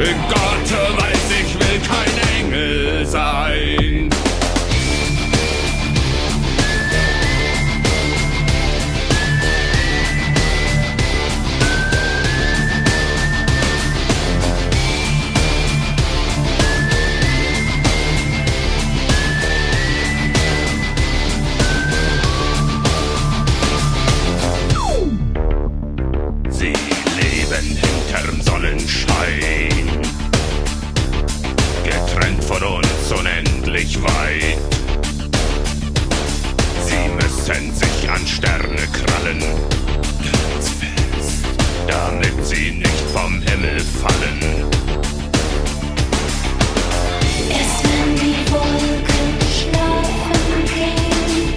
Gott weiß, ich will kein Engel sein. Sie leben hinterm Sonnenschein, getrennt von uns unendlich weit. Sie müssen sich an Sterne krallen, ganz fest, damit sie nicht vom Himmel fallen. Erst wenn die Wolken schlafen gehen,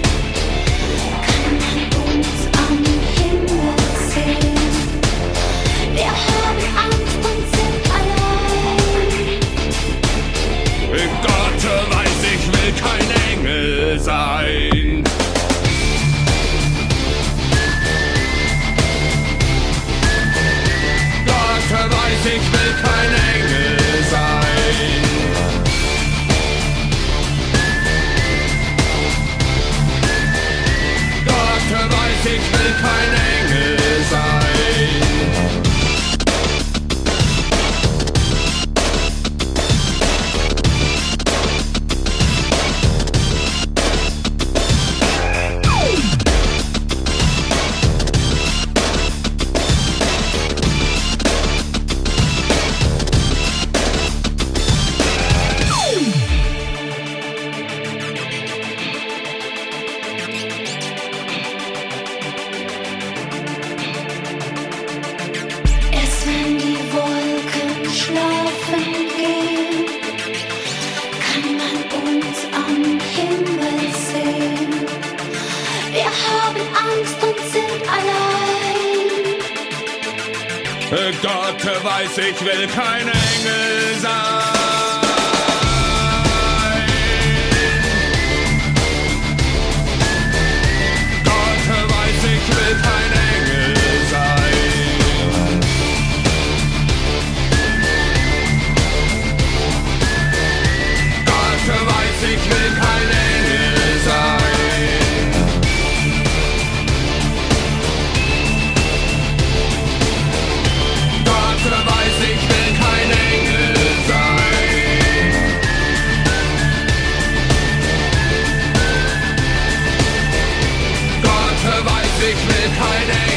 kann man uns am Himmel sehen. Wir haben Angst und sind allein. Gott weiß, ich will kein Engel sein. Gott weiß, ich will kein Engel sein. Gott weiß, ich will kein Engel sein. Erst wenn die Wolken schlafen gehen, kann man uns am Himmel sehen. Wir haben Angst und sind allein. Gott weiß, ich will kein Engel sein. Gott weiß, ich will kein Engel sein. Gott weiß, ich will kein Engel sein. Gott weiß, ich will kein Engel sein. Gott weiß, ich will kein Engel sein.